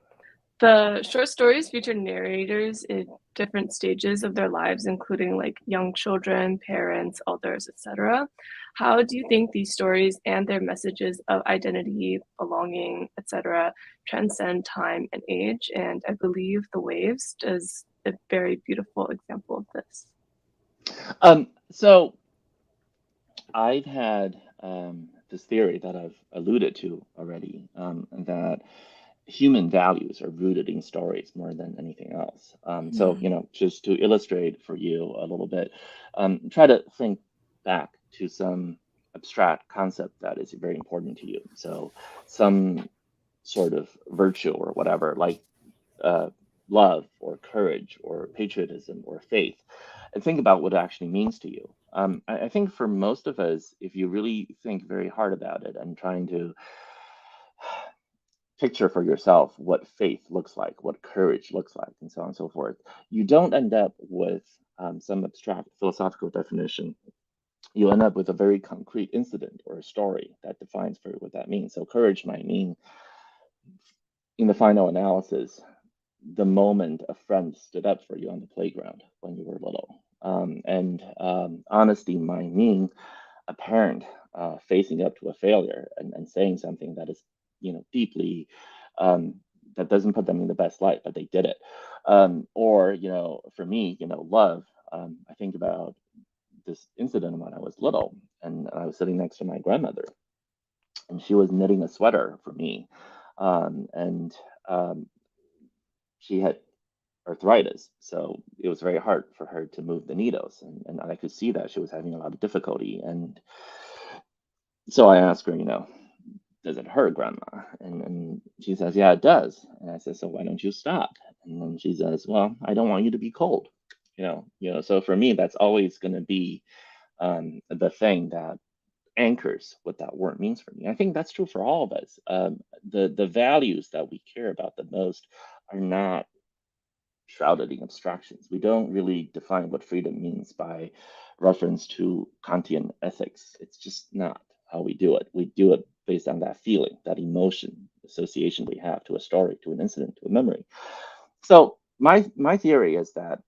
[SPEAKER 1] the short stories feature narrators in different stages of their lives, including like young children, parents, elders, etc. How do you think these stories and their messages of identity, belonging, etc., transcend time and age? And I believe The Waves is a very beautiful example of this.
[SPEAKER 3] So I've had this theory that I've alluded to already, that human values are rooted in stories more than anything else. So, just to illustrate for you a little bit, try to think back to some abstract concept that is very important to you. So, some sort of virtue or whatever, like love or courage or patriotism or faith, and think about what it actually means to you. I think for most of us, if you really think very hard about it and trying to picture for yourself what faith looks like, what courage looks like, and so on and so forth, you don't end up with some abstract philosophical definition. You end up with a very concrete incident or a story that defines for you what that means. So courage might mean, in the final analysis, the moment a friend stood up for you on the playground when you were little. And honesty might mean a parent facing up to a failure and saying something that is, deeply, that doesn't put them in the best light, but they did it. Or, for me, love. I think about this incident when I was little, and I was sitting next to my grandmother, and she was knitting a sweater for me, and she had arthritis, so it was very hard for her to move the needles, and I could see that she was having a lot of difficulty. And so I asked her, does it hurt, Grandma? And she says, yeah, it does. And I said, so why don't you stop? And then she says, well, I don't want you to be cold. So for me, that's always going to be the thing that anchors what that word means for me. I think that's true for all of us. The values that we care about the most are not shrouded in abstractions. We don't really define what freedom means by reference to Kantian ethics. It's just not how we do it. We do it based on that feeling, that emotion, association we have to a story, to an incident, to a memory. So my theory is that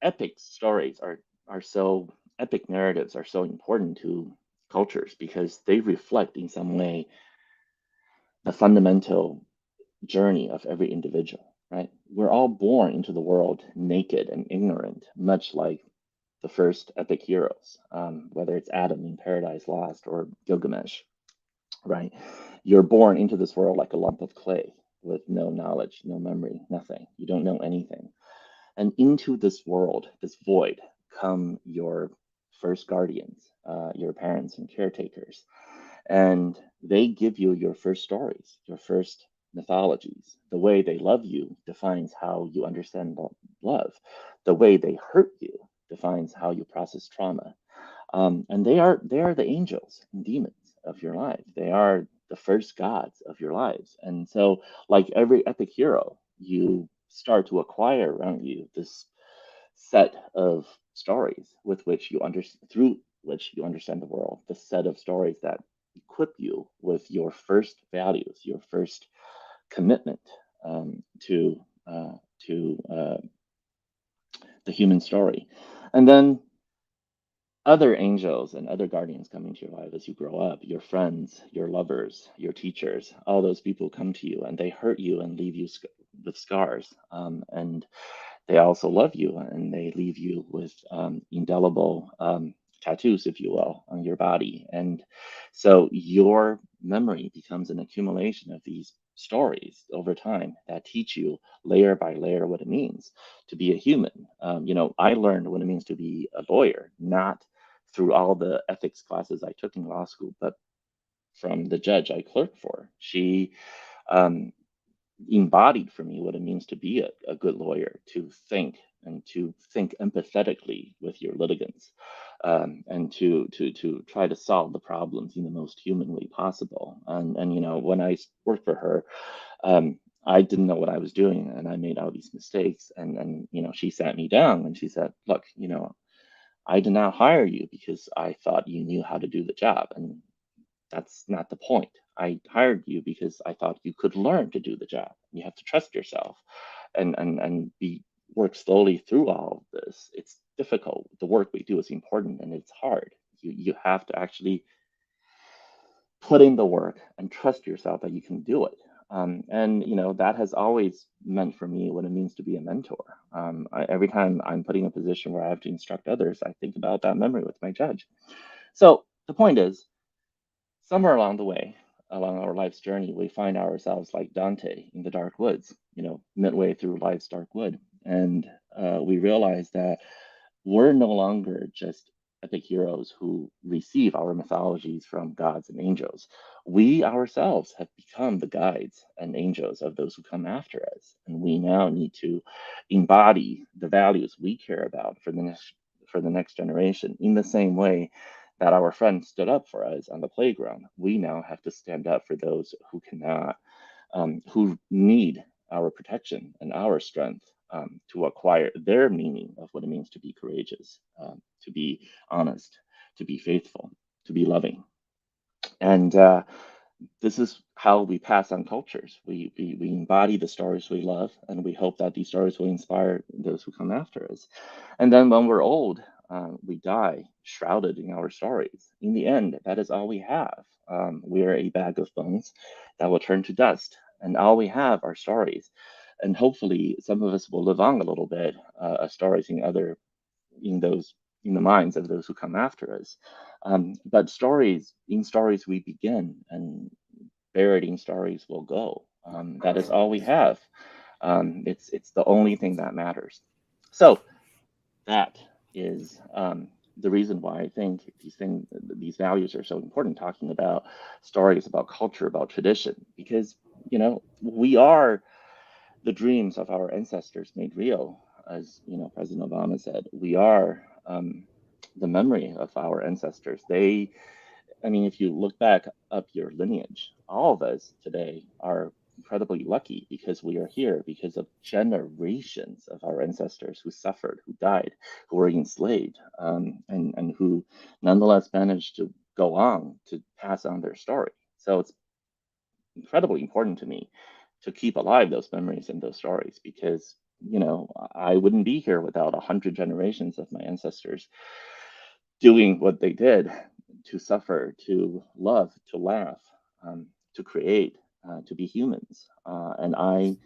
[SPEAKER 3] epic stories are so epic narratives are so important to cultures because they reflect in some way the fundamental journey of every individual, right? We're all born into the world naked and ignorant, much like the first epic heroes, whether it's Adam in Paradise Lost or Gilgamesh, right? You're born into this world like a lump of clay with no knowledge, no memory, nothing. You don't know anything. And into this world, this void, come your first guardians, your parents and caretakers. And they give you your first stories, your first mythologies. The way they love you defines how you understand love. The way they hurt you defines how you process trauma. And they are the angels and demons of your life. They are the first gods of your lives. And so, like every epic hero, you start to acquire around you this set of stories with which you through which you understand the world. The set of stories that equip you with your first values, your first commitment to the human story, and then other angels and other guardians come into your life as you grow up, your friends, your lovers, your teachers, all those people come to you and they hurt you and leave you with scars. And they also love you and they leave you with indelible tattoos, if you will, on your body. And so your memory becomes an accumulation of these stories over time that teach you layer by layer what it means to be a human. I learned what it means to be a lawyer, not through all the ethics classes I took in law school, but from the judge I clerked for. She um, embodied for me what it means to be a good lawyer, to think and to think empathetically with your litigants, and to try to solve the problems in the most human way possible. And when I worked for her, I didn't know what I was doing, and I made all these mistakes. And she sat me down and she said, "Look, I did not hire you because I thought you knew how to do the job, and that's not the point. I hired you because I thought you could learn to do the job. You have to trust yourself and be work slowly through all of this. It's difficult. The work we do is important and it's hard. You have to actually put in the work and trust yourself that you can do it." And that has always meant for me what it means to be a mentor. Every time I'm putting in a position where I have to instruct others, I think about that memory with my judge. So the point is, somewhere along the way, along our life's journey, we find ourselves like Dante in the dark woods, midway through life's dark wood. And we realize that we're no longer just epic heroes who receive our mythologies from gods and angels. We ourselves have become the guides and angels of those who come after us. And we now need to embody the values we care about for the next generation in the same way that our friends stood up for us on the playground. We now have to stand up for those who cannot, who need our protection and our strength to acquire their meaning of what it means to be courageous, to be honest, to be faithful, to be loving. And this is how we pass on cultures. We embody the stories we love, and we hope that these stories will inspire those who come after us. And then when we're old, we die shrouded in our stories. In the end, that is all we have. We are a bag of bones that will turn to dust, and all we have are stories. And hopefully, some of us will live on a little bit, stories in the minds of those who come after us. But in stories we begin, and buried in stories will go. That is all we have. It's the only thing that matters. So that is the reason why I think these values are so important. Talking about stories, about culture, about tradition, because we are the dreams of our ancestors made real. As President Obama said, we are the memory of our ancestors. If you look back up your lineage, all of us today are incredibly lucky because we are here because of generations of our ancestors who suffered, who died, who were enslaved, and who nonetheless managed to go on to pass on their story. So it's incredibly important to me to keep alive those memories and those stories because I wouldn't be here without 100 generations of my ancestors doing what they did, to suffer, to love, to laugh, to create, to be humans. And I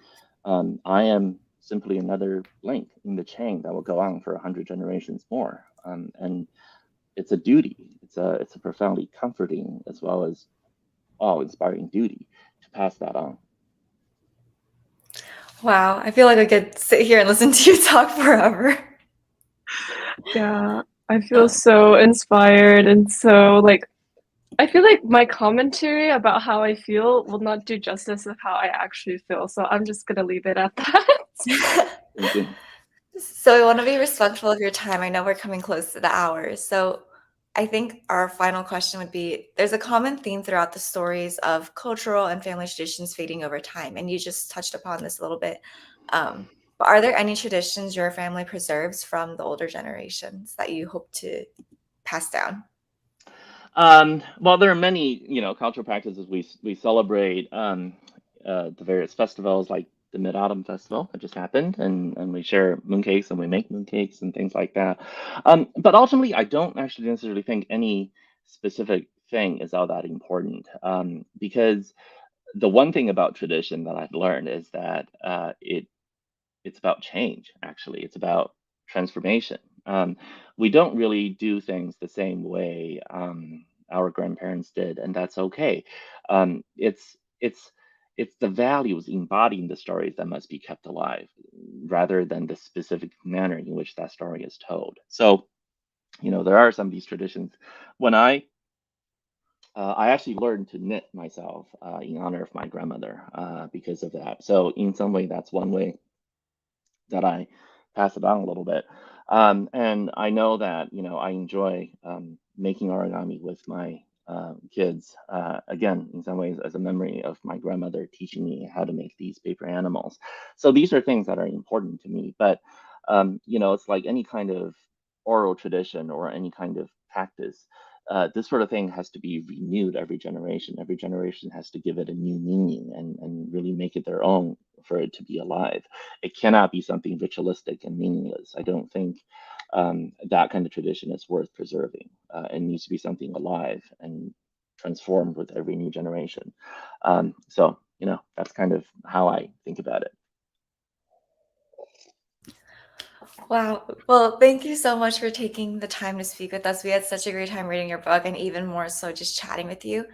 [SPEAKER 3] am simply another link in the chain that will go on for 100 generations more. And it's a duty. It's a profoundly comforting as well as awe-inspiring duty to pass that on.
[SPEAKER 2] Wow, I feel like I could sit here and listen to you talk forever.
[SPEAKER 1] Yeah, I feel so inspired and so like I feel like my commentary about how I feel will not do justice of how I actually feel. So I'm just gonna leave it at that.
[SPEAKER 3] Thank you.
[SPEAKER 2] So we want to be respectful of your time. I know we're coming close to the hour. So I think our final question would be, there's a common theme throughout the stories of cultural and family traditions fading over time. And you just touched upon this a little bit. But are there any traditions your family preserves from the older generations that you hope to pass down?
[SPEAKER 3] Well, there are many, cultural practices we celebrate the various festivals, like the Mid Autumn Festival that just happened, and we share mooncakes and we make mooncakes and things like that. But ultimately, I don't actually necessarily think any specific thing is all that important, because the one thing about tradition that I've learned is that it's about change. Actually, it's about transformation. We don't really do things the same way our grandparents did, and that's okay. It's the values embodied in the stories that must be kept alive, rather than the specific manner in which that story is told. So, there are some of these traditions. When I actually learned to knit myself in honor of my grandmother because of that. So, in some way, that's one way that I pass it on a little bit. And I know that, I enjoy making origami with my kids, again, in some ways, as a memory of my grandmother teaching me how to make these paper animals. So these are things that are important to me. But, it's like any kind of oral tradition or any kind of practice. This sort of thing has to be renewed every generation. Every generation has to give it a new meaning and really make it their own for it to be alive. It cannot be something ritualistic and meaningless. I don't think that kind of tradition is worth preserving. It needs to be something alive and transformed with every new generation. So, that's kind of how I think about it.
[SPEAKER 2] Wow. Well, thank you so much for taking the time to speak with us. We had such a great time reading your book and even more so just chatting with you.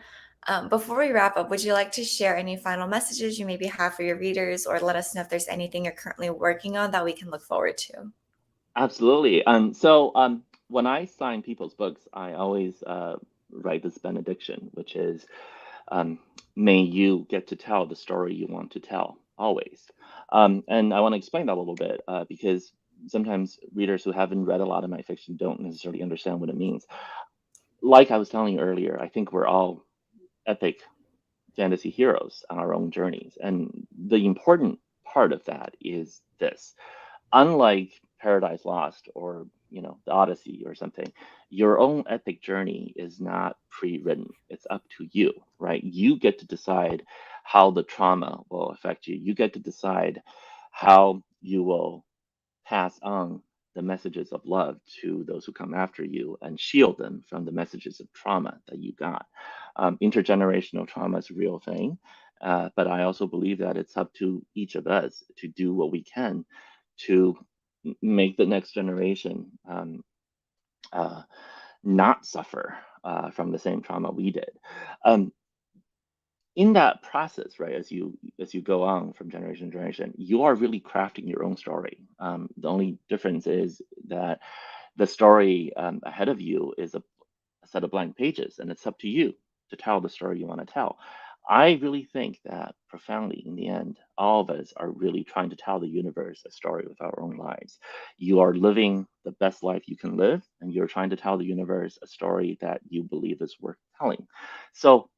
[SPEAKER 2] Before we wrap up, would you like to share any final messages you maybe have for your readers or let us know if there's anything you're currently working on that we can look forward to?
[SPEAKER 3] Absolutely. So when I sign people's books, I always write this benediction, which is, um, may you get to tell the story you want to tell always. And I want to explain that a little bit because sometimes readers who haven't read a lot of my fiction don't necessarily understand what it means. Like I was telling you earlier, I think we're all epic fantasy heroes on our own journeys. And the important part of that is this: unlike Paradise Lost or the Odyssey or something, your own epic journey is not pre-written. It's up to you, right? You get to decide how the trauma will affect you. You get to decide how you will pass on the messages of love to those who come after you and shield them from the messages of trauma that you got. Intergenerational trauma is a real thing, but I also believe that it's up to each of us to do what we can to make the next generation uh, not suffer from the same trauma we did. Um, in that process, right, as you go on from generation to generation, you are really crafting your own story. The only difference is that the story ahead of you is a set of blank pages, and it's up to you to tell the story you want to tell. I really think that profoundly, in the end, all of us are really trying to tell the universe a story with our own lives. You are living the best life you can live, and you're trying to tell the universe a story that you believe is worth telling. So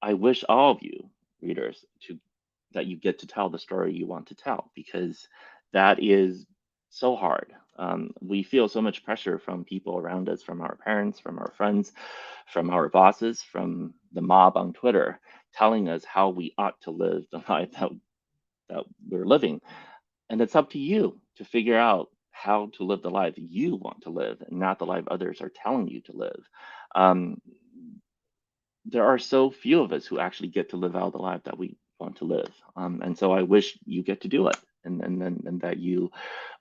[SPEAKER 3] I wish all of you readers to that you get to tell the story you want to tell, because that is so hard. We feel so much pressure from people around us, from our parents, from our friends, from our bosses, from the mob on Twitter, telling us how we ought to live the life that we're living. And it's up to you to figure out how to live the life you want to live, and not the life others are telling you to live. Um, there are so few of us who actually get to live out the life that we want to live. And so I wish you get to do it, and that you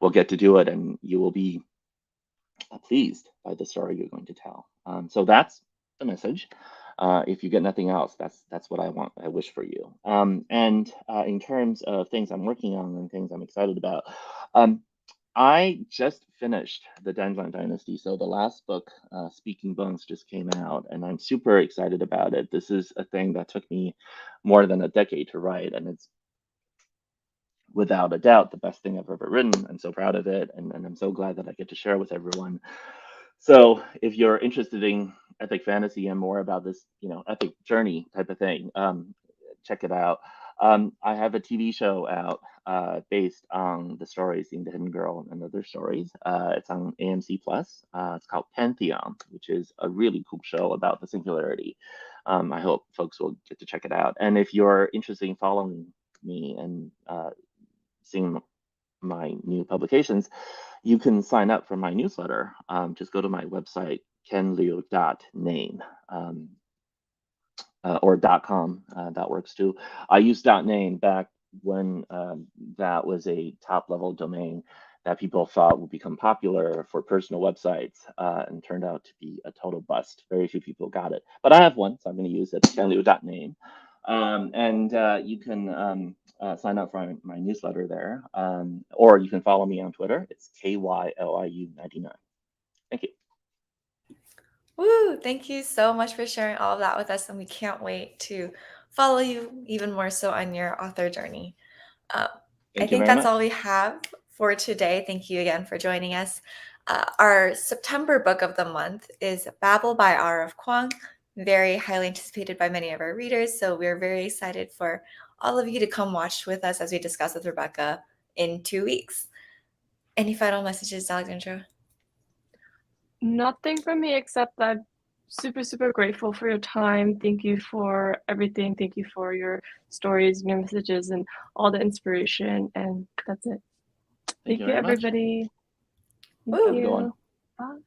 [SPEAKER 3] will get to do it, and you will be pleased by the story you're going to tell. So that's the message. If you get nothing else, that's what I want. I wish for you. And in terms of things I'm working on and things I'm excited about, um, I just finished the Dandelion Dynasty, so the last book, Speaking Bones, just came out, and I'm super excited about it. This is a thing that took me more than a decade to write, and it's without a doubt the best thing I've ever written. I'm so proud of it, and I'm so glad that I get to share with everyone. So if you're interested in epic fantasy and more about this, epic journey type of thing, check it out. I have a TV show out based on the stories in The Hidden Girl and other stories. It's on AMC Plus. It's called Pantheon, which is a really cool show about the singularity. I hope folks will get to check it out. And if you're interested in following me and seeing my new publications, you can sign up for my newsletter. Just go to my website, kenliu.name, or .com. That works too. I used .name back when that was a top-level domain that people thought would become popular for personal websites, and turned out to be a total bust. Very few people got it, but I have one, so I'm going to use it, kenliu.name. And you can sign up for my newsletter there, or you can follow me on Twitter. It's KYLIU99. Thank you.
[SPEAKER 2] Woo! Thank you so much for sharing all of that with us, and we can't wait to follow you even more so on your author journey. I
[SPEAKER 3] Thank you
[SPEAKER 2] think
[SPEAKER 3] very
[SPEAKER 2] that's
[SPEAKER 3] much.
[SPEAKER 2] all we have for today. Thank you again for joining us. Our September book of the month is Babel by R.F. Kuang, very highly anticipated by many of our readers. So we're very excited for all of you to come watch with us as we discuss with Rebecca in 2 weeks. Any final messages, Alexandra?
[SPEAKER 1] Nothing from me except that I'm super, super grateful for your time. Thank you for everything. Thank you for your stories and your messages and all the inspiration. And that's it. Thank
[SPEAKER 3] you
[SPEAKER 1] you,
[SPEAKER 3] very much.
[SPEAKER 1] everybody. Thank
[SPEAKER 2] Woo.
[SPEAKER 3] Have a good one.
[SPEAKER 1] you. Bye.